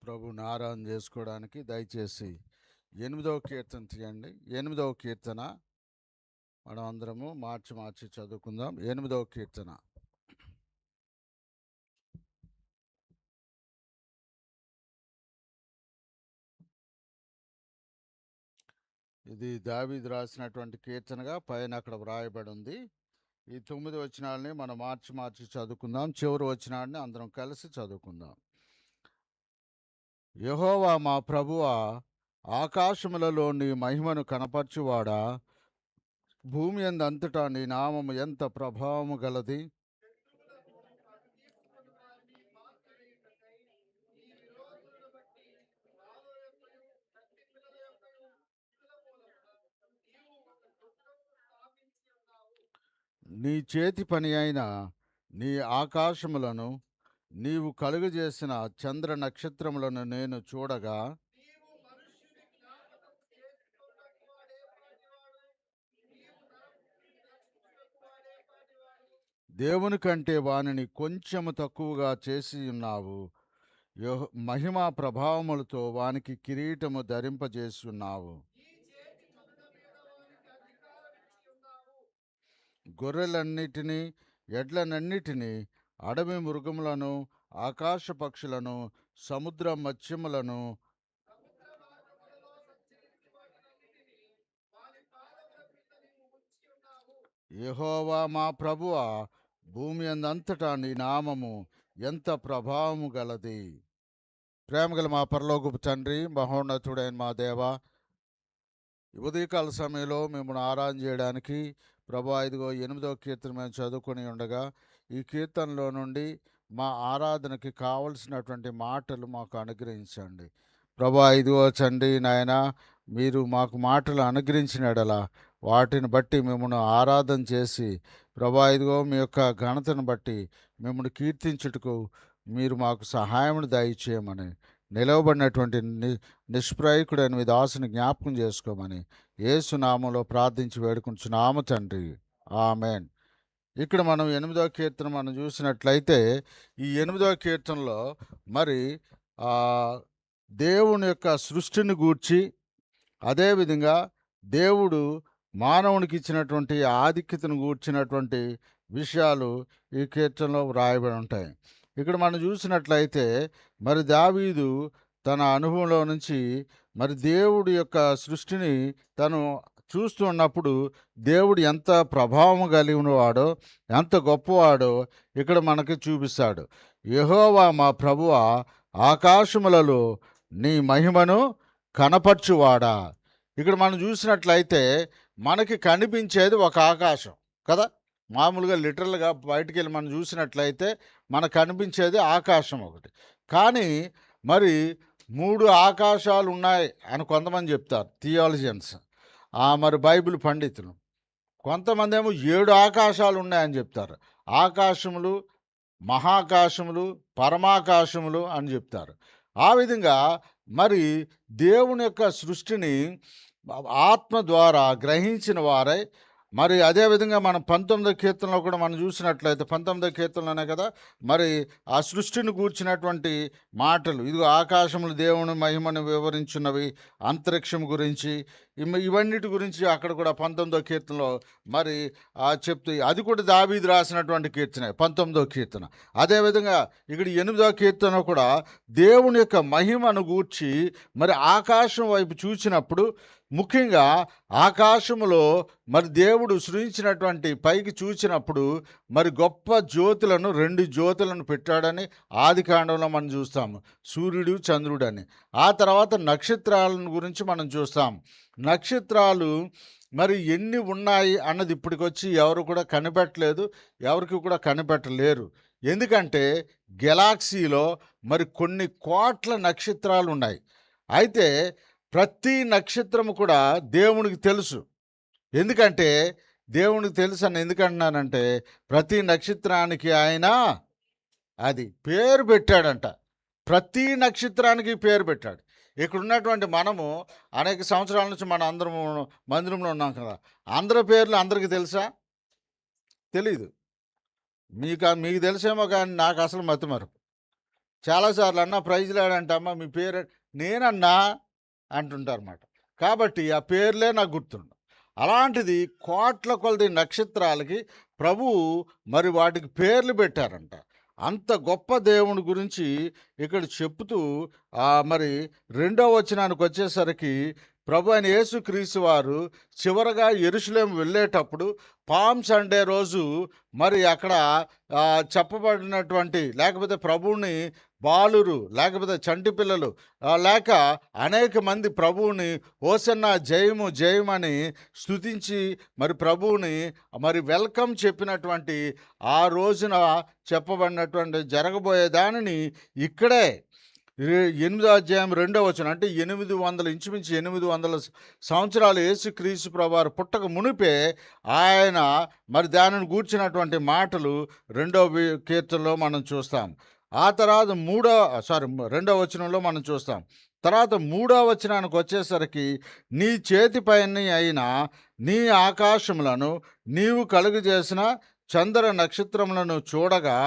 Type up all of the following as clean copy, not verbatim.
ప్రభుని ఆరాధన చేసుకోవడానికి దయచేసి 8వ కీర్తన తీయండి. 8వ కీర్తన మనం అందరము మార్చి చదువుకుందాం. 8వ కీర్తన. ఇది దావీదు రాసినటువంటి కీర్తనగా పైన అక్కడ వ్రాయబడి ఉంది. ఈ 9 వచనాలని మనం మార్చి చదువుకుందాం. చివరి వచనాన్ని అందరం కలిసి చదువుకుందాం. యెహోవా మా ప్రభువా, ఆకాశములలో నీ మహిమను కనపరచువాడా, భూమి అంతటా నీ నామము ఎంత ప్రభావము గలది. నీ చేతి పని అయిన నీ ఆకాశములను, నీవు కలుగజేసిన చంద్ర నక్షత్రములను నేను చూడగా, దేవుని కంటే వానిని కొంచెము తక్కువగా చేసి ఉన్నావు. మహిమా ప్రభావములతో వానికి కిరీటము ధరింపజేసి ఉన్నావు. గొర్రెలన్నిటినీ, ఎడ్లనన్నిటినీ, అడవి మృగములను, ఆకాశ పక్షులను, సముద్ర మత్స్యములను, యెహోవా మా ప్రభువా, భూమి అంతటా నీ నామము ఎంత ప్రభావము గలది. ప్రేమగల మా పరలోకపు తండ్రి, మహోన్నతుడైన మా దేవ, ఉదయకాల సమయంలో మిమ్మల్ని ఆరాధన చేయడానికి ప్రభా, ఇదిగో 8వ కీర్తన మేము చదువుకొని ఉండగా, ఈ కీర్తనలో నుండి మా ఆరాధనకి కావలసినటువంటి మాటలు మాకు అనుగ్రహించండి ప్రభా. ఇదిగో తండ్రి నాయన, మీరు మాకు మాటలు అనుగ్రహించినడలా వాటిని బట్టి మిమ్మల్ని ఆరాధన చేసి ప్రభా, ఇదిగో మీ యొక్క ఘనతను బట్టి మిమ్మల్ని కీర్తించుటకు మీరు మాకు సహాయం దయచేయమని, నిలవబడినటువంటి నిష్ప్రయకుడైన మీ దాసుని జ్ఞాపకం చేసుకోమని యేసు నామంలో ప్రార్థించి వేడుకుంటున్నాము తండ్రి, ఆమేన్. ఇక్కడ మనం 8వ కీర్తన మనం చూసినట్లయితే, ఈ 8వ కీర్తనలో మరి దేవుని యొక్క సృష్టిని గూర్చి, అదేవిధంగా దేవుడు మానవునికి ఇచ్చినటువంటి ఆధిక్యతను గూర్చినటువంటి విషయాలు ఈ కీర్తనలో వ్రాయబడి ఉంటాయి. ఇక్కడ మనం చూసినట్లయితే మరి దావీదు తన అనుభవంలో నుంచి మరి దేవుడి యొక్క సృష్టిని తను చూస్తూ ఉన్నప్పుడు దేవుడు ఎంత ప్రభావం కలిగినవాడో, ఎంత గొప్పవాడో ఇక్కడ మనకి చూపిస్తాడు. యెహోవా మా ప్రభువా, ఆకాశములలో నీ మహిమను కనపరచువాడా. ఇక్కడ మనం చూసినట్లయితే మనకి కనిపించేది ఒక ఆకాశం కదా. మామూలుగా లిటరల్గా బయటికి వెళ్ళి మనం చూసినట్లయితే మనకు కనిపించేది ఆకాశం ఒకటి. కానీ మరి 3 ఆకాశాలు ఉన్నాయి అని కొంతమంది చెప్తారు, థియాలజియన్స్, మరి బైబిల్ పండితులు. కొంతమంది ఏమో 7 ఆకాశాలు ఉన్నాయని చెప్తారు. ఆకాశములు, మహాకాశములు, పరమాకాశములు అని చెప్తారు. ఆ విధంగా మరి దేవుని యొక్క సృష్టిని ఆత్మ ద్వారా గ్రహించిన వారై, మరి అదేవిధంగా మనం 19వ కీర్తనలో కూడా మనం చూసినట్లయితే, 19వ కీర్తనలోనే కదా మరి ఆ సృష్టిని కూర్చున్నటువంటి మాటలు, ఇదిగో ఆకాశములు దేవుని మహిమను వివరించున్నవి, అంతరిక్షం గురించి, ఇవన్నిటి గురించి అక్కడ కూడా 19వ కీర్తనలో మరి చెప్తూ, అది కూడా దావీదు రాసినటువంటి కీర్తన 19వ కీర్తన. అదేవిధంగా ఇక్కడ 8వ కీర్తన కూడా దేవుని యొక్క మహిమను గూర్చి మరి ఆకాశం వైపు చూసినప్పుడు, ముఖ్యంగా ఆకాశములో మరి దేవుడు సృజించినటువంటి పైకి చూసినప్పుడు మరి గొప్ప జ్యోతులను, 2 జ్యోతులను పెట్టాడని ఆదికాండంలో మనం చూస్తాము, సూర్యుడు చంద్రుడు అని. ఆ తర్వాత నక్షత్రాలను గురించి మనం చూస్తాం. నక్షత్రాలు మరి ఎన్ని ఉన్నాయి అన్నది ఇప్పటికొచ్చి ఎవరు కూడా కనిపెట్టలేదు, ఎవరికి కూడా కనిపెట్టలేరు. ఎందుకంటే గెలాక్సీలో మరి కొన్ని కోట్ల నక్షత్రాలు ఉన్నాయి. అయితే ప్రతి నక్షత్రము కూడా దేవునికి తెలుసు. ఎందుకంటే దేవునికి తెలుసు అని ఎందుకంటున్నానంటే, ప్రతి నక్షత్రానికి ఆయన అది పేరు పెట్టాడంట. ప్రతి నక్షత్రానికి పేరు పెట్టాడు. ఇక్కడ ఉన్నటువంటి మనము అనేక సంవత్సరాల నుంచి మన అందరము మందిరంలో ఉన్నాం కదా. అందరి పేర్లు అందరికీ తెలుసా? తెలీదు. మీకు తెలుసేమో, కానీ నాకు అసలు మతిమరుపు. చాలాసార్లు అన్న ప్రైజ్లాడంటమ్మా మీ పేరు నేనన్నా అంటుంటారన్నమాట. కాబట్టి ఆ పేర్లే నాకు గుర్తుండవు. అలాంటిది కోట్ల కొలది నక్షత్రాలకి ప్రభువు మరి వాటికి పేర్లు పెట్టారంట. అంత గొప్ప దేవుని గురించి ఇక్కడ చెప్తూ మరి రెండో వచనానికి వచ్చేసరికి ప్రభు అయిన యేసుక్రీస్తు వారు చివరగా యెరూషలేము వెళ్ళేటప్పుడు పామ్ సండే రోజు మరి అక్కడ చెప్పబడినటువంటి లేకపోతే ప్రభువుని బాలురు లేకపోతే చంటి పిల్లలు లేక అనేక మంది ప్రభువుని హోసన్నా జయము జయమని స్తుతించి మరి ప్రభువుని మరి వెల్కమ్ చెప్పినటువంటి ఆ రోజున చెప్పబడినటువంటి జరగబోయే దానిని ఇక్కడే 8వ అధ్యాయం 2వ వచనం అంటే 800 ఇంచుమించు 800 సంవత్సరాలు యేసుక్రీస్తు ప్రభువారు పుట్టక మునిపే ఆయన మరి దానిని గూర్చినటువంటి మాటలు 2వ కీర్తనలో మనం చూస్తాం. ఆ తర్వాత 2వ వచనంలో మనం చూస్తాం. తర్వాత 3వ వచనానికి వచ్చేసరికి నీ చేతిపైన అయిన నీ ఆకాశములను నీవు కలుగజేసిన చంద్ర నక్షత్రములను చూడగా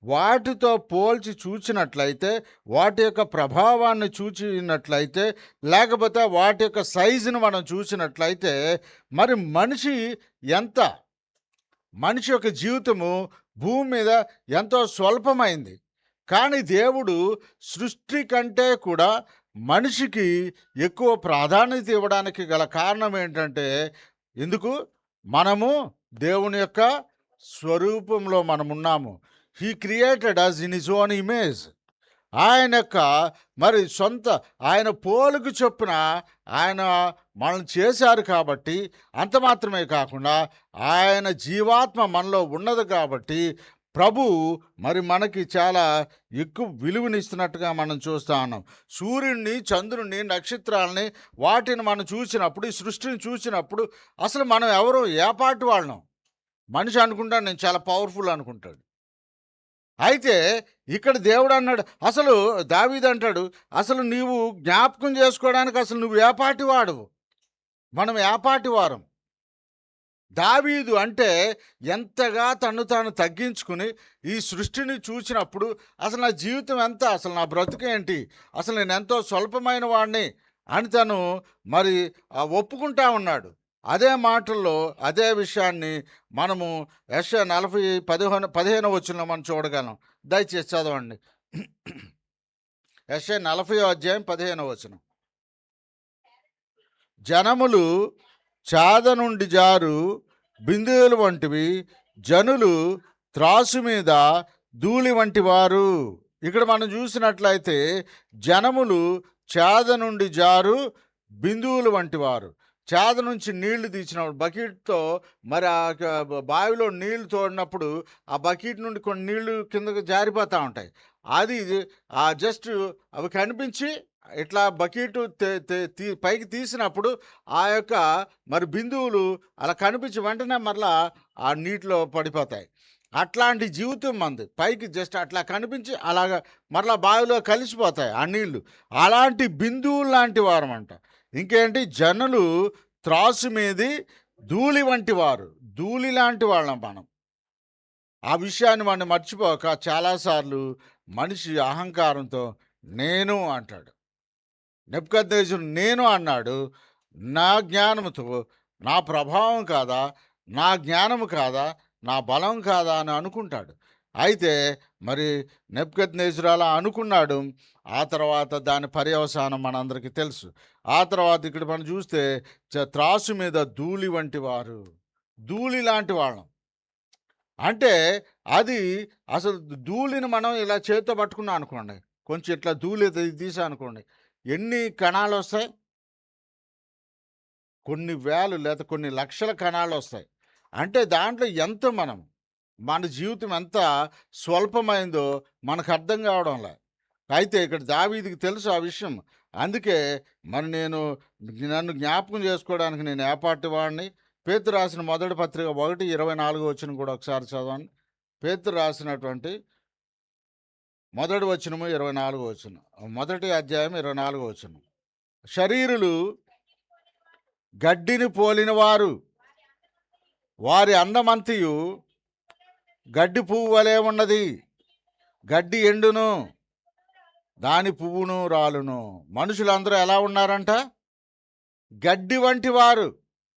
వాటితో పోల్చి చూచినట్లయితే వాటి యొక్క ప్రభావాన్ని చూచినట్లయితే లేకపోతే వాటి యొక్క సైజును మనం చూసినట్లయితే మరి మనిషి యొక్క జీవితము భూమి మీద ఎంతో స్వల్పమైంది. కానీ దేవుడు సృష్టి కంటే కూడా మనిషికి ఎక్కువ ప్రాధాన్యత ఇవ్వడానికి గల కారణం ఏంటంటే ఎందుకు మనము దేవుని యొక్క స్వరూపంలో మనమున్నాము. He created us in his own image. ఆయన యొక్క మరి ఆయన పోలుకు చొప్పున ఆయన మనల్ని చేశారు కాబట్టి అంత మాత్రమే కాకుండా ఆయన జీవాత్మ మనలో ఉన్నది కాబట్టి ప్రభు మరి మనకి చాలా ఎక్కువ విలువనిస్తున్నట్టుగా మనం చూస్తూ ఉన్నాం. సూర్యుడిని చంద్రుడిని నక్షత్రాలని వాటిని మనం చూసినప్పుడు ఈ సృష్టిని చూసినప్పుడు అసలు మనం ఎవరు ఏ పాటి వాళ్ళం మనిషి అనుకుంటాడు నేను చాలా పవర్ఫుల్ అనుకుంటాడు. అయితే ఇక్కడ దేవుడు అన్నాడు అసలు దావీదు అంటాడు అసలు నీవు జ్ఞాపకం చేసుకోవడానికి అసలు నువ్వు ఏ పాటి వాడు మనం ఏ పాటి వారం. దావీదు అంటే ఎంతగా తను తాను తగ్గించుకుని ఈ సృష్టిని చూసినప్పుడు అసలు నా జీవితం ఎంత అసలు నా బ్రతుకేంటి అసలు నేను ఎంతో స్వల్పమైన వాడిని అని తను మరి ఒప్పుకుంటా ఉన్నాడు. అదే మాటల్లో అదే విషయాన్ని మనము యెషయా 40:15 వచనంలో మనం చూడగలం. దయచేసి చదవండి. యెషయా 40:15 వచనం. జనములు చాద నుండి జారు బిందువులు వంటివి, జనులు త్రాసు మీద ధూళి వంటి వారు. ఇక్కడ మనం చూసినట్లయితే జనములు చాద నుండి జారు బిందువులు వంటి వారు. చేద నుంచి నీళ్లు తీసినప్పుడు బకెట్తో మరి ఆ బావిలో నీళ్లు తోడినప్పుడు ఆ బకెట్ నుండి కొన్ని నీళ్లు కిందకు జారిపోతూ ఉంటాయి. అది జస్ట్ అవి కనిపించి ఇట్లా బకెట్ పైకి తీసినప్పుడు ఆ యొక్క మరి బిందువులు అలా కనిపించి వెంటనే మరలా ఆ నీటిలో పడిపోతాయి. అట్లాంటి జీవితం మంది పైకి జస్ట్ అట్లా కనిపించి అలాగా మరలా బావిలో కలిసిపోతాయి ఆ నీళ్లు. అలాంటి బిందువులు లాంటి వారమంట. ఇంకేంటి జనులు త్రాసు మీది ధూళి వంటి వారు, ధూళి లాంటి వాళ్ళం మనం. ఆ విషయాన్ని మనం మర్చిపోక చాలాసార్లు మనిషి అహంకారంతో నేను అంటాడు. నెబుకద్నెజరు నేను అన్నాడు. నా జ్ఞానంతో నా ప్రభావం కాదా, నా జ్ఞానము కాదా, నా బలం కాదా అని అనుకుంటాడు. అయితే మరి నెబుకద్నెజరు అలా అనుకున్నాడు. ఆ తర్వాత దాని పర్యవసానం మనందరికీ తెలుసు. ఆ తర్వాత ఇక్కడ మనం చూస్తే త్రాసు మీద ధూళి వంటి వారు, ధూళి లాంటి వాళ్ళం. అంటే అది అసలు ధూళిని మనం ఇలా చేతితో పట్టుకున్నాం అనుకోండి, కొంచెం ఇట్లా ధూళి తీసా అనుకోండి, ఎన్ని కణాలు వస్తాయి? కొన్ని వేలు లేదా కొన్ని లక్షల కణాలు వస్తాయి. అంటే దాంట్లో ఎంత మన జీవితం ఎంత స్వల్పమైందో మనకు అర్థం కావడంలే. అయితే ఇక్కడ దావీదుకి తెలుసు ఆ విషయం. అందుకే మరి నన్ను జ్ఞాపకం చేసుకోవడానికి నేను ఏపాటి వాడిని. పేతురు రాసిన మొదటి పత్రిక 1:24 వచనం కూడా ఒకసారి చదవండి. పేతురు రాసినటువంటి మొదటి వచనము 24 వచనం, మొదటి అధ్యాయం 24 వచనం. శరీరులు గడ్డిని పోలిన వారు, వారి అందమంతియు గడ్డి పువ్వు వలె ఉన్నది. గడ్డి ఎండును, దాని పువ్వును రాలును. మనుషులందరూ ఎలా ఉన్నారంట? గడ్డి వంటి వారు.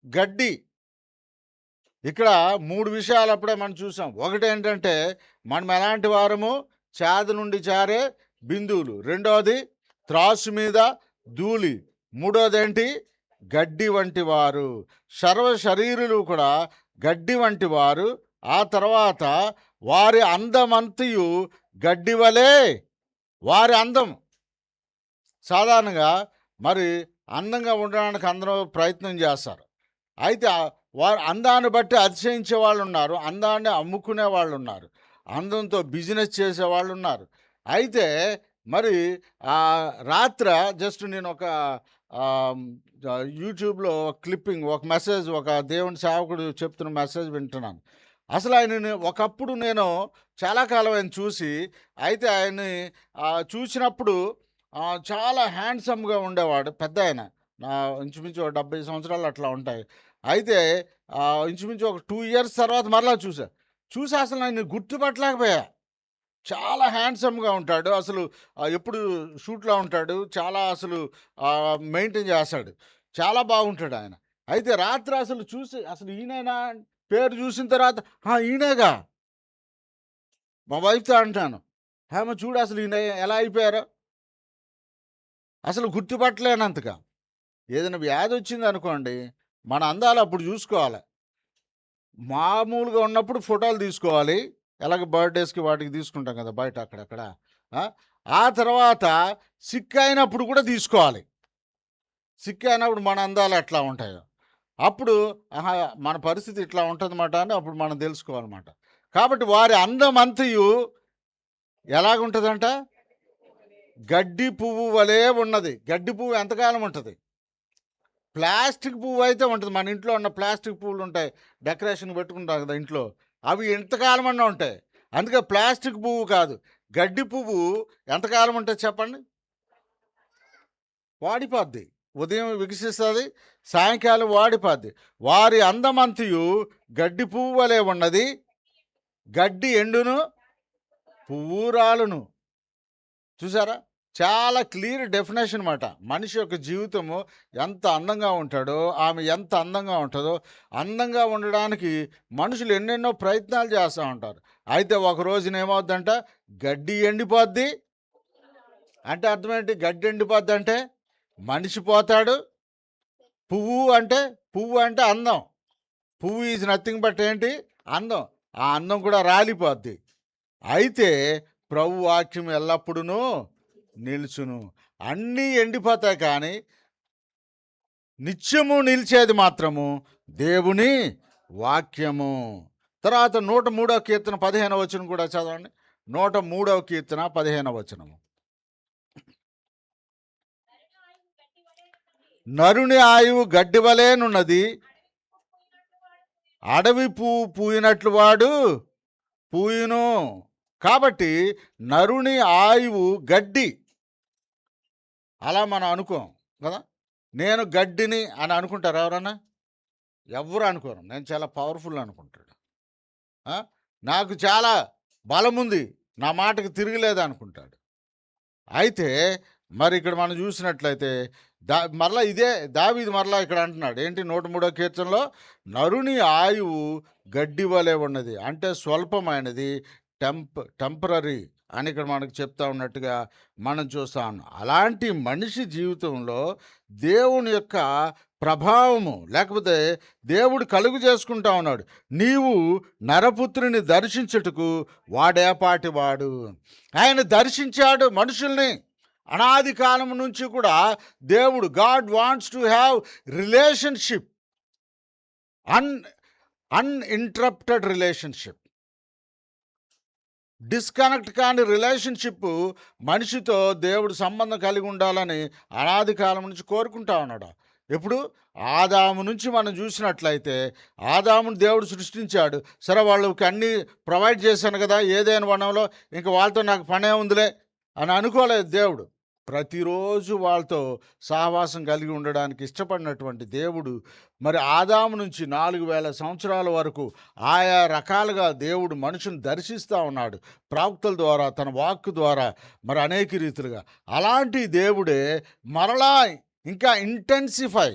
గడ్డి. ఇక్కడ 3 విషయాలు అప్పుడే మనం చూసాం. ఒకటేంటంటే మనం ఎలాంటి వారము? చేద నుండి జారే బిందువులు. రెండోది త్రాసు మీద ధూళి. మూడోదేంటి? గడ్డి వంటి వారు. సర్వ శరీరులు కూడా గడ్డి వంటి వారు. ఆ తర్వాత వారి అందమంతయు గడ్డి వలె. వారి అందం సాధారణంగా మరి అందంగా ఉండడానికి అందరూ ప్రయత్నం చేస్తారు. అయితే వారు అందాన్ని బట్టి అతిశయించే వాళ్ళు ఉన్నారు, అందాన్ని అమ్ముకునే వాళ్ళు ఉన్నారు, అందంతో బిజినెస్ చేసే వాళ్ళు ఉన్నారు. అయితే మరి రాత్ర జస్ట్ నేను ఒక యూట్యూబ్లో క్లిప్పింగ్, ఒక మెసేజ్, ఒక దేవుని సేవకుడు చెప్తున్న మెసేజ్ వింటున్నాను. అసలు ఆయనని ఒకప్పుడు నేను చాలా కాలం ఆయన చూసి, అయితే ఆయన్ని చూసినప్పుడు చాలా హ్యాండ్సమ్గా ఉండేవాడు. పెద్ద ఆయన, నా ఇంచుమించు 70 సంవత్సరాలు అట్లా ఉంటాయి. అయితే ఇంచుమించు ఒక 2 ఇయర్స్ తర్వాత మరలా చూసి అసలు ఆయన గుర్తుపట్టలేకపోయా. చాలా హ్యాండ్సమ్గా ఉంటాడు. అసలు ఎప్పుడు షూట్లో ఉంటాడు. చాలా అసలు మెయింటైన్ చేస్తాడు. చాలా బాగుంటాడు ఆయన. అయితే రాత్రి అసలు చూసి, అసలు ఈయనైనా పేరు చూసిన తర్వాత ఈయనేగా, మా వైఫ్తో అంటాను, ఆమె చూడు అసలు ఈయన ఎలా అయిపోయారో, అసలు గుర్తుపట్టలేనంతగా. ఏదైనా వ్యాధి వచ్చింది అనుకోండి, మన అందాలు అప్పుడు చూసుకోవాలి. మామూలుగా ఉన్నప్పుడు ఫోటోలు తీసుకోవాలి, ఎలాగ బర్త్డేస్కి వాటికి తీసుకుంటాం కదా బయట అక్కడక్కడ. ఆ తర్వాత సిక్ అయినప్పుడు కూడా తీసుకోవాలి. సిక్ అయినప్పుడు మన అందాలు ఎట్లా ఉంటాయో అప్పుడు మన పరిస్థితి ఇట్లా ఉంటుందన్నమాట అని అప్పుడు మనం తెలుసుకోవాలన్నమాట. కాబట్టి వారి అందం అంతయు ఎలాగుంటుందంట? గడ్డి పువ్వు వలె ఉన్నది. గడ్డి పువ్వు ఎంతకాలం ఉంటుంది? ప్లాస్టిక్ పువ్వు అయితే ఉంటుంది. మన ఇంట్లో ఉన్న ప్లాస్టిక్ పువ్వులు ఉంటాయి, డెకరేషన్ పెట్టుకుంటాం కదా ఇంట్లో, అవి ఎంతకాలం అన్నా ఉంటాయి. అందుకే ప్లాస్టిక్ పువ్వు కాదు, గడ్డి పువ్వు ఎంతకాలం ఉంటుంది చెప్పండి? వాడిపోద్ది. ఉదయం వికసిస్తుంది, సాయంకాలం వాడిపోద్ది. వారి అందమంతయు గడ్డి పువ్వు వలె ఉన్నది. గడ్డి ఎండును, పువ్వు రాలును. చూసారా? చాలా క్లియర్ డెఫినేషన్ అన్నమాట. మనిషి యొక్క జీవితము ఎంత అందంగా ఉంటాడో, ఆమె ఎంత అందంగా ఉంటుందో, అందంగా ఉండడానికి మనుషులు ఎన్నెన్నో ప్రయత్నాలు చేస్తూ ఉంటారు. అయితే ఒక రోజున ఏమవుద్దంట? గడ్డి ఎండిపోద్ది. అంటే అర్థం ఏంటి? గడ్డి ఎండిపోద్ది అంటే మనిషి పోతాడు. పువ్వు అంటే అందం. పువ్వు ఈజ్ నథింగ్ బట్ ఏంటి? అందం. ఆ అందం కూడా రాలిపోద్ది. అయితే ప్రభు వాక్యం ఎల్లప్పుడూ నిలుచును. అన్నీ ఎండిపోతాయి, కానీ నిత్యము నిలిచేది మాత్రము దేవుని వాక్యము. తర్వాత 103వ కీర్తన 15వ వచనం కూడా చదవండి. 103వ కీర్తన 15వ వచనము. నరుని ఆయువు గడ్డి వలెనున్నది, అడవి పువ్వు పూయినట్లు వాడు పూయును. కాబట్టి నరుని ఆయువు గడ్డి. అలా మనం అనుకోం కదా. నేను గడ్డిని అని అనుకుంటారు ఎవరన్నా? ఎవరు అనుకోరు. నేను చాలా పవర్ఫుల్ అనుకుంటాడు. నాకు చాలా బలం ఉంది, నా మాటకు తిరగలేదు అనుకుంటాడు. అయితే మరి ఇక్కడ మనం చూసినట్లయితే మరలా ఇదే దావీదు మరలా ఇక్కడ అంటున్నాడు ఏంటి? 103వ కీర్తనలో నరుని ఆయువు గడ్డి వలె ఉన్నది అంటే స్వల్పమైనది, టెంపరరీ అని ఇక్కడ మనకు చెప్తా ఉన్నట్టుగా మనం చూస్తా ఉన్నాం. అలాంటి మనిషి జీవితంలో దేవుని యొక్క ప్రభావము లేకపోతే దేవుడు కలుగు చేసుకుంటా ఉన్నాడు. నీవు నరపుత్రుని దర్శించుటకు వాడేపాటి వాడు. ఆయన దర్శించాడు మనుషుల్ని. అనాది కాలం నుంచి కూడా దేవుడు, God wants to have relationship, uninterrupted relationship, disconnect కాని రిలేషన్షిప్ మనిషితో దేవుడు సంబంధం కలిగి ఉండాలని అనాది కాలం నుంచి కోరుకుంటా ఉన్నాడు. ఎప్పుడు? ఆదాము నుంచి మనం చూసినట్లయితే ఆదామును దేవుడు సృష్టించాడు. సరే, వాళ్ళకి అన్నీ ప్రొవైడ్ చేశాను కదా ఏదైనా వనంలో, ఇంకా వాళ్ళతో నాకు పనే ఉందిలే అని అనుకోలేదు దేవుడు. ప్రతిరోజు వాళ్ళతో సహవాసం కలిగి ఉండడానికి ఇష్టపడినటువంటి దేవుడు మరి ఆదాము నుంచి 4000 సంవత్సరాల వరకు ఆయా రకాలుగా దేవుడు మనుషుని దర్శిస్తూ ఉన్నాడు. ప్రవక్తల ద్వారా, తన వాక్కు ద్వారా, మరి అనేక రీతులుగా. అలాంటి దేవుడే మరలా ఇంకా ఇంటెన్సిఫై,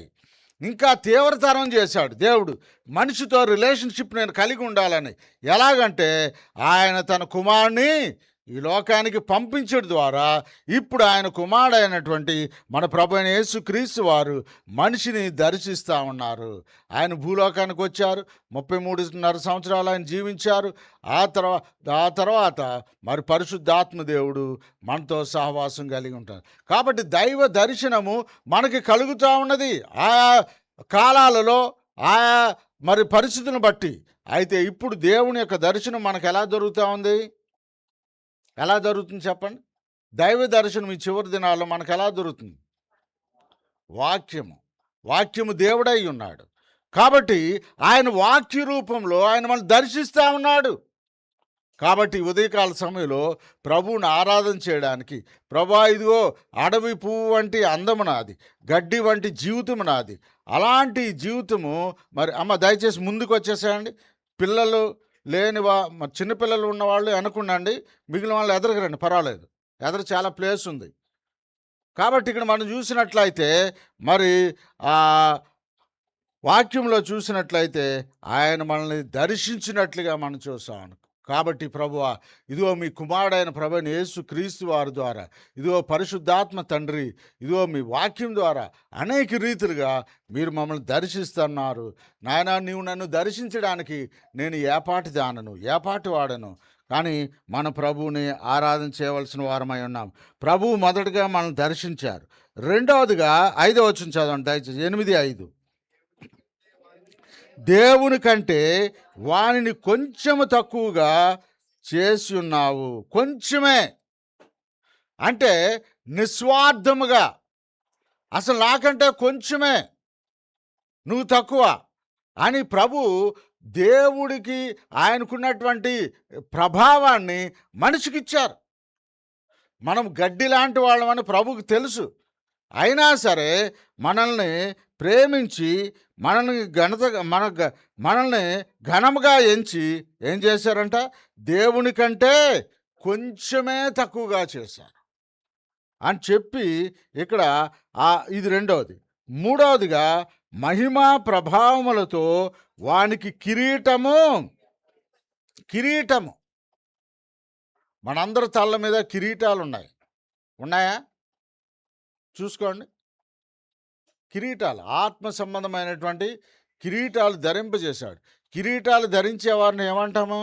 ఇంకా తీవ్రతరం చేశాడు దేవుడు. మనిషితో రిలేషన్షిప్ నేను కలిగి ఉండాలని. ఎలాగంటే ఆయన తన కుమారుని ఈ లోకానికి పంపించడం ద్వారా ఇప్పుడు ఆయన కుమారుడైనటువంటి మన ప్రభు అయిన యేసుక్రీస్తు వారు మనిషిని దర్శిస్తూ ఉన్నారు. ఆయన భూలోకానికి వచ్చారు, 33.5 సంవత్సరాలు ఆయన జీవించారు. ఆ తర్వాత మరి పరిశుద్ధాత్మ దేవుడు మనతో సహవాసం కలిగి ఉంటారు. కాబట్టి దైవ దర్శనము మనకి కలుగుతూ ఉన్నది ఆయా కాలాలలో, ఆయా మరి పరిస్థితులను బట్టి. అయితే ఇప్పుడు దేవుని యొక్క దర్శనం మనకు ఎలా దొరుకుతూ ఉంది? ఎలా దొరుకుతుంది చెప్పండి? దైవ దర్శనం ఈ చివరి దినాల్లో మనకు ఎలా దొరుకుతుంది? వాక్యము దేవుడై ఉన్నాడు. కాబట్టి ఆయన వాక్య రూపంలో ఆయన మనం దర్శిస్తూ ఉన్నాడు. కాబట్టి ఉదయకాల సమయంలో ప్రభువుని ఆరాధన చేయడానికి, ప్రభా ఇదిగో అడవి పువ్వు వంటి అందము నాది, గడ్డి వంటి జీవితము నాది, అలాంటి జీవితము మరి అమ్మ దయచేసి ముందుకు వచ్చేసేయండి. పిల్లలు లేని చిన్నపిల్లలు ఉన్నవాళ్ళు అనుకున్నాండి, మిగిలిన వాళ్ళు ఎదరగరండి, పర్వాలేదు, ఎదర చాలా ప్లేస్ ఉంది. కాబట్టి ఇక్కడ మనం చూసినట్లయితే మరి ఆ వాక్యంలో చూసినట్లయితే ఆయన మనల్ని దర్శించినట్లుగా మనం చూస్తాం. కాబట్టి ప్రభువా ఇదిగో మీ కుమారుడైన ప్రభువైన యేసుక్రీస్తు వారి ద్వారా, ఇదిగో పరిశుద్ధాత్మ తండ్రి, ఇదిగో మీ వాక్యం ద్వారా అనేక రీతులుగా మీరు మమ్మల్ని దర్శిస్తున్నారు. నాయనా నీవు నన్ను దర్శించడానికి నేను ఏపాటి దానను, ఏపాటి వాడను, కానీ మన ప్రభువుని ఆరాధన చేయవలసిన వారమై ఉన్నాం. ప్రభువు మొదటగా మనల్ని దర్శించారు. రెండవదిగా 5వ వచనం చదవండి దయచేసి, 8:5. దేవుని కంటే వానిని కొంచెము తక్కువగా చేసి ఉన్నావు. కొంచెమే అంటే నిస్వార్థముగా, అసలు నాకంటే కొంచెమే, నువ్వు తక్కువ అని ప్రభు దేవుడికి ఆయనకున్నటువంటి ప్రభావాన్ని మనిషికిచ్చారు. మనం గడ్డి లాంటి వాళ్ళమని ప్రభువుకి తెలుసు. అయినా సరే మనల్ని ప్రేమించి మనల్ని ఘనముగా ఎంచి ఏం చేశారంట? దేవుని కంటే కొంచెమే తక్కువగా చేశారు అని చెప్పి ఇక్కడ ఇది రెండవది. మూడవదిగా మహిమా ప్రభావములతో వానికి కిరీటము. మనందరి తల్ల మీద కిరీటాలు ఉన్నాయా? చూసుకోండి. కిరీటాలు, ఆత్మ సంబంధమైనటువంటి కిరీటాలు ధరింపజేశాడు. కిరీటాలు ధరించే వారిని ఏమంటాము?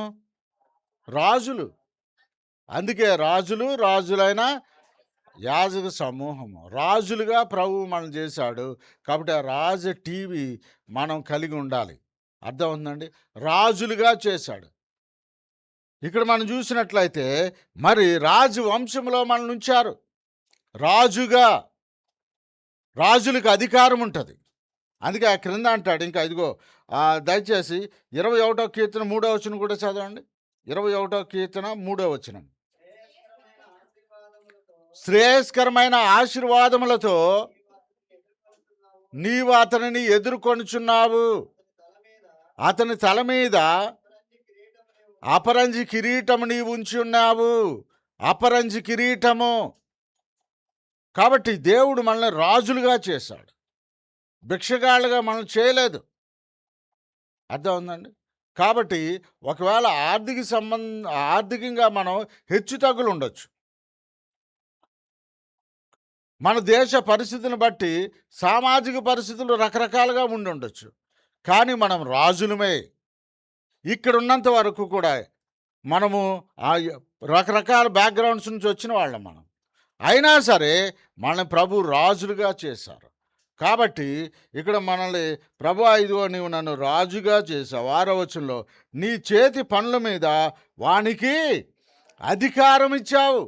రాజులు. అందుకే రాజులైన యాజక సమూహము, రాజులుగా ప్రభువు మనం చేశాడు. కాబట్టి ఆ రాజు టీవీ మనం కలిగి ఉండాలి. అర్థం ఉందండి? రాజులుగా చేశాడు. ఇక్కడ మనం చూసినట్లయితే మరి రాజు వంశంలో మనల్ని ఉంచారు. రాజులకు అధికారం ఉంటుంది. అందుకే ఆ క్రింద అంటాడు ఇంకా, ఇదిగో దయచేసి 21వ కీర్తన 3వ వచనం కూడా చదవండి. 21వ కీర్తన 3వ వచనం. శ్రేయస్కరమైన ఆశీర్వాదములతో నీవు అతనిని ఎదుర్కొనుచున్నావు, అతని తల మీద అపరంజి కిరీటము నీవు ఉంచి ఉన్నావు. అపరంజి కిరీటము. కాబట్టి దేవుడు మనల్ని రాజులుగా చేశాడు, భిక్షగాళ్ళుగా మనం చేయలేదు. అర్థం ఉందండి? కాబట్టి ఒకవేళ ఆర్థికంగా మనం హెచ్చు తగ్గులు ఉండొచ్చు, మన దేశ పరిస్థితిని బట్టి సామాజిక పరిస్థితులు రకరకాలుగా ఉండి ఉండొచ్చు. కానీ మనం రాజులమే. ఇక్కడ ఉన్నంత వరకు కూడా మనము రకరకాల బ్యాక్గ్రౌండ్స్ నుంచి వచ్చిన వాళ్ళం మనం. అయినా సరే మనల్ని ప్రభు రాజులుగా చేశారు. కాబట్టి ఇక్కడ మనల్ని ప్రభు ఇదిగో నీవు నన్ను రాజుగా చేశావు. 6వ వచనంలో నీ చేతి పనుల మీద వానికి అధికారం ఇచ్చావు.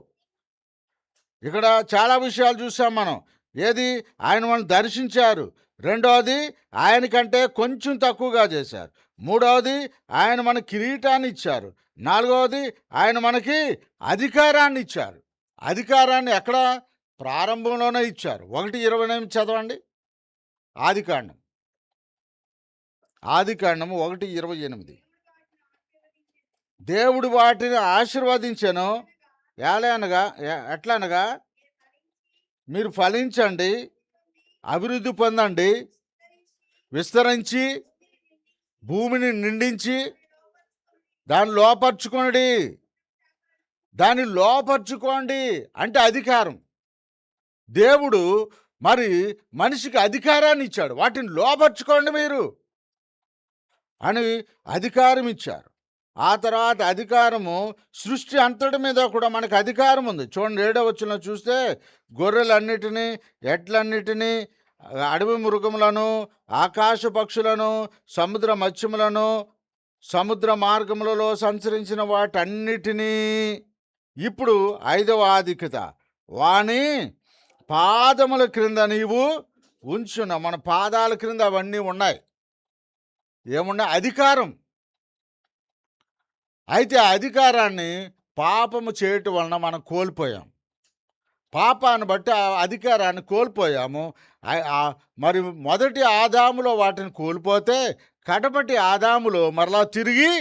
ఇక్కడ చాలా విషయాలు చూసాం మనం. ఏది? ఆయన మనం దర్శించారు. రెండవది ఆయనకంటే కొంచెం తక్కువగా చేశారు. మూడవది ఆయన మన కిరీటాన్ని ఇచ్చారు. నాలుగవది ఆయన మనకి అధికారాన్ని ఇచ్చారు. అధికారాన్ని ఎక్కడ? ప్రారంభంలోనే ఇచ్చారు. 1:28 చదవండి. ఆదికాండం 1:28. దేవుడు వాటిని ఆశీర్వదించెను. ఎట్లనగా మీరు ఫలించండి, అభివృద్ధి పొందండి, విస్తరించి భూమిని నిండించి దాన్ని లోపర్చుకోండి అంటే అధికారం. దేవుడు మరి మనిషికి అధికారాన్ని ఇచ్చాడు. వాటిని లోపర్చుకోండి మీరు అని అధికారం ఇచ్చారు. ఆ తర్వాత అధికారము సృష్టి అంతటి మీద కూడా మనకు అధికారం ఉంది. చూడండి 7వ వచనంలో చూస్తే గొర్రెలన్నిటినీ, ఎడ్లన్నిటినీ, అడవి మృగములను, ఆకాశ పక్షులను, సముద్ర మత్స్యములను, సముద్ర మార్గములలో సంచరించిన వాటన్నిటినీ, ఇప్పుడు 5వ ఆధిక్యత, వాని పాదముల క్రింద నీవు ఉంచున. మన పాదాల క్రింద అవన్నీ ఉన్నాయి. ఏమున్నాయి? అధికారం. అయితే ఆ అధికారాన్ని పాపము చేయటం వలన మనం కోల్పోయాం. పాపాన్ని బట్టి ఆ అధికారాన్ని కోల్పోయాము. మరి మొదటి ఆదాములో వాటిని కోల్పోతే కడపటి ఆదాములో మరలా తిరిగి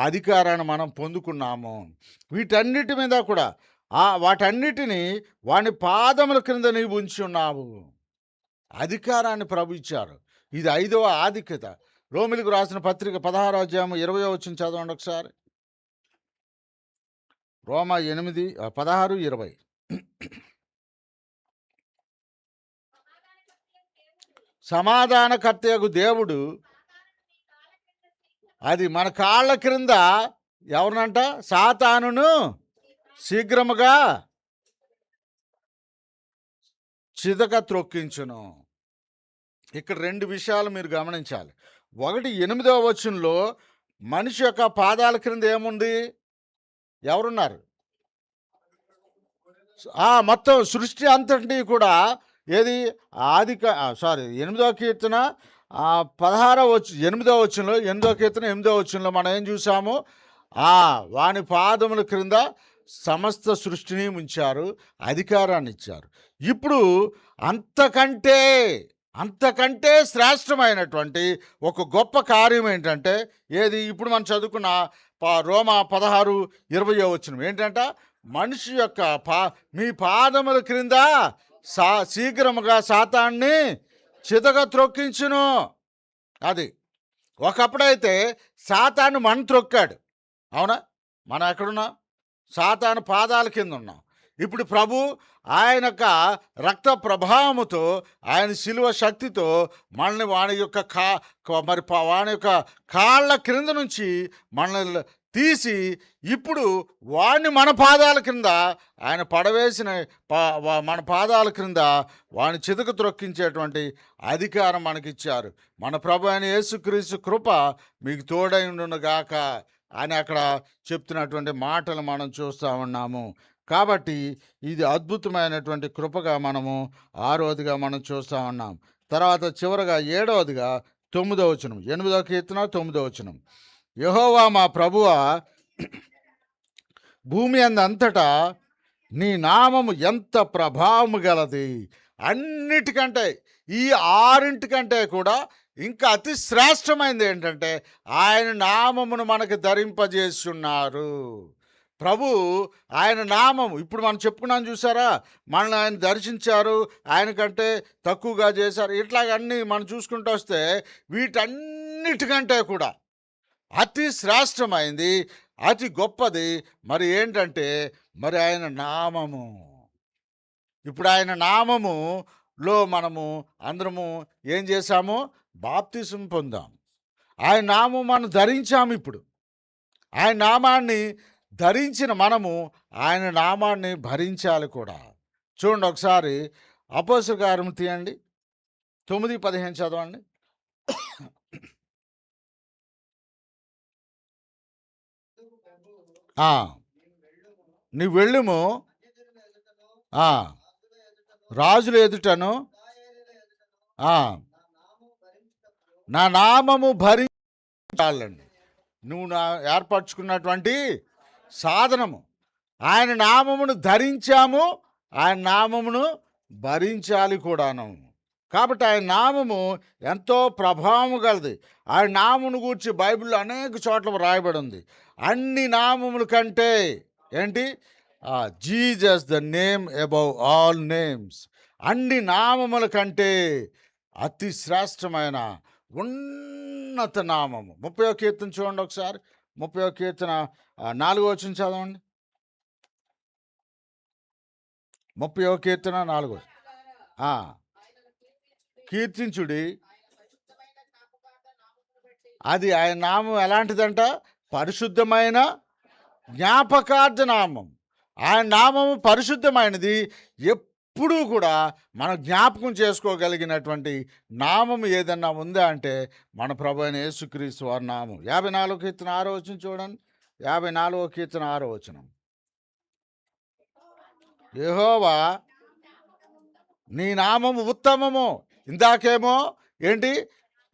అధికారాన్ని మనం పొందుకున్నాము. వీటన్నిటి మీద కూడా వాటన్నిటినీ వాని పాదముల క్రింద నీవు ఉంచి ఉన్నావు. అధికారాన్ని ప్రభు ఇచ్చారు. ఇది 5వ ఆధిక్యత. రోమిలకు రాసిన పత్రిక 16వ అధ్యాయం 20వ వచనం చదవండి ఒకసారి. రోమా 8:16-20. సమాధానకర్తయగు దేవుడు అది మన కాళ్ళ క్రింద ఎవరినంట? సాతానును శీఘ్రముగా చితక త్రొక్కించును. ఇక్కడ 2 విషయాలు మీరు గమనించాలి. 8వ వచనంలో మనిషి యొక్క పాదాల క్రింద ఏముంది? ఎవరున్నారు? మొత్తం సృష్టి అంతటినీ కూడా ఏది? 8వ కీర్తన 8వ వచనంలో 8వ కీర్తన 8వ వచనంలో మనం ఏం చూసాము? వాని పాదముల క్రింద సమస్త సృష్టిని ఉంచారు, అధికారాన్ని ఇచ్చారు. ఇప్పుడు అంతకంటే శ్రేష్టమైనటువంటి ఒక గొప్ప కార్యం ఏంటంటే ఏది? ఇప్పుడు మనం చదువుకున్న రోమా 16:20 వచనం ఏంటంట? మనిషి యొక్క మీ పాదముల క్రింద శీఘ్రముగా సాతాన్ని చితక త్రొక్కించును. అది ఒకప్పుడైతే సాతాను మనం త్రొక్కాడు, అవునా? మనం ఎక్కడున్నాం? సాతాను పాదాల కింద ఉన్నాం. ఇప్పుడు ప్రభు ఆయన యొక్క రక్త ప్రభావముతో, ఆయన శిలువ శక్తితో మనల్ని వాని యొక్క కాళ్ళ క్రింద నుంచి మనల్ని తీసి ఇప్పుడు వాడిని మన పాదాల క్రింద ఆయన పడవేసిన మన పాదాల క్రింద వాడిని చితక త్రొక్కించేటువంటి అధికారం మనకిచ్చారు. మన ప్రభు అయిన యేసుక్రీస్తు కృప మీకు తోడై ఉండునుగాక అని అక్కడ చెప్తున్నటువంటి మాటలు మనం చూస్తూ ఉన్నాము. కాబట్టి ఇది అద్భుతమైనటువంటి కృపగా మనము 6వదిగా మనం చూస్తూ ఉన్నాం. తర్వాత చివరగా 7వదిగా 9వ వచనం, 8వ కీర్తన 9వ వచనం. యెహోవా మా ప్రభువా, భూమి అంతటా నీ నామము ఎంత ప్రభావము గలది. అన్నిటికంటే ఈ 6 కూడా ఇంకా అతి శ్రేష్టమైనది ఏంటంటే ఆయన నామమును మనకు ధరింపజేస్తున్నారు. ప్రభు ఆయన నామము ఇప్పుడు మనం చెప్పుకున్నాం చూసారా? మనల్ని ఆయన దర్శించారు, ఆయన కంటే తక్కువగా చేశారు. ఇట్లాగన్నీ మనం చూసుకుంటూ వస్తే వీటన్నిటికంటే కూడా అతి శ్రేష్టమైంది, అతి గొప్పది మరి ఏంటంటే మరి ఆయన నామము. ఇప్పుడు ఆయన నామములో మనము అందరము ఏం చేశాము? బాప్తిసం పొందాం. ఆయన నామం మనం ధరించాము. ఇప్పుడు ఆయన నామాన్ని ధరించిన మనము ఆయన నామాన్ని భరించాలి కూడా. చూడండి ఒకసారి అపోస్తలుల కార్యము తీయండి, 9:15 చదవండి. నీ వెళ్ళుము, రాజుల ఎదుటను నా నామము భరించాలండి. నువ్వు ఏర్పరచుకున్నటువంటి సాధనము. ఆయన నామమును ధరించాము, ఆయన నామమును భరించాలి కూడాను. కాబట్టి ఆయన నామము ఎంతో ప్రభావం గలది. ఆయన నామమును గూర్చి బైబిల్లో అనేక చోట్ల రాయబడి ఉంది. అన్ని నామముల కంటే ఏంటి, Jesus the name above all names. అన్ని నామముల కంటే అతి శ్రేష్టమైన ఉన్నత నామము. 30వ కీర్తన చూడండి ఒకసారి. 30వ కీర్తన 4వ వచనం చదవండి. 30వ కీర్తన 4వ. కీర్తించుడి, అది ఆయన నామం ఎలాంటిదంట, పరిశుద్ధమైన జ్ఞాపకార్థ నామం. ఆయన నామము పరిశుద్ధమైనది. ఎప్పుడూ కూడా మనం జ్ఞాపకం చేసుకోగలిగినటువంటి నామం ఏదన్నా ఉందా అంటే మన ప్రభు అయిన యేసుక్రీస్తు వారి నామం. 54వ కీర్తన 6వ వచనం చూడండి. 54వ కీర్తన 6వ వచనం. యెహోవా నీ నామము ఉత్తమము. ఇందాకేమో ఏంటి,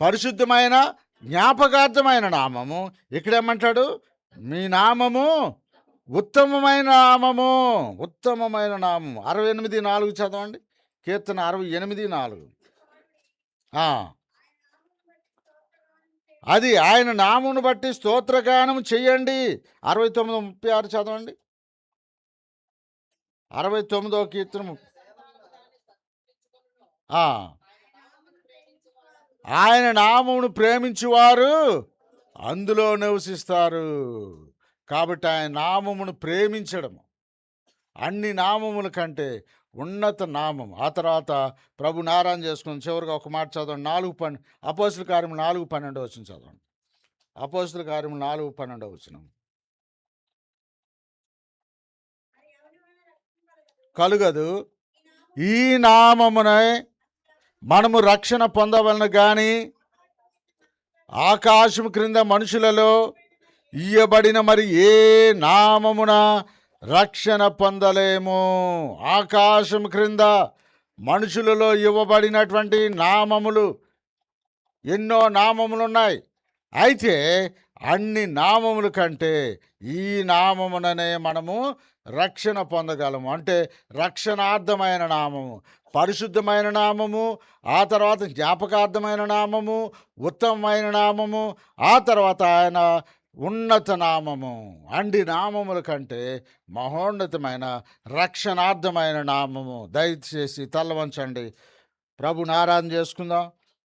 పరిశుద్ధమైన జ్ఞాపకార్థమైన నామము. ఇక్కడేమంటాడు, మీ నామము ఉత్తమమైన నామము. ఉత్తమమైన నామము. 68:4 చదవండి. కీర్తన 68:4. అది ఆయన నామమును బట్టి స్తోత్రగానం చెయ్యండి. 69:36 చదవండి. 69వ కీర్తన. ఆయన నామమును ప్రేమించువారు అందులో నివసిస్తారు. కాబట్టి ఆయన నామమును ప్రేమించడము అన్ని నామముల కంటే ఉన్నత నామం. ఆ తర్వాత ప్రభు నారాయణ చేసుకుని చివరిగా ఒక మాట చదవండి. 4:12 అపోస్తుల కార్యములు 4:12 వచనం చదవండి. అపోస్తుల కార్యములు 4:12 వచనం. కలుగదు ఈ నామమునే మనము రక్షణ పొందవలన గాని ఆకాశము క్రింద మనుషులలో ఇయ్యబడిన మరి ఏ నామమున రక్షణ పొందలేము. ఆకాశం క్రింద మనుషులలో ఇవ్వబడినటువంటి నామములు ఎన్నో నామములు ఉన్నాయి. అయితే అన్ని నామముల కంటే ఈ నామముననే మనము రక్షణ పొందగలము. అంటే రక్షణార్థమైన నామము, పరిశుద్ధమైన నామము, ఆ తర్వాత జ్ఞాపకార్థమైన నామము, ఉత్తమమైన నామము, ఆ తర్వాత ఆయన ఉన్నత నామము. అన్ని నామముల కంటే మహోన్నతమైన రక్షణార్థమైన నామము. దయచేసి తల వంచండి, ప్రభుని ఆరాధన చేసుకుందాం.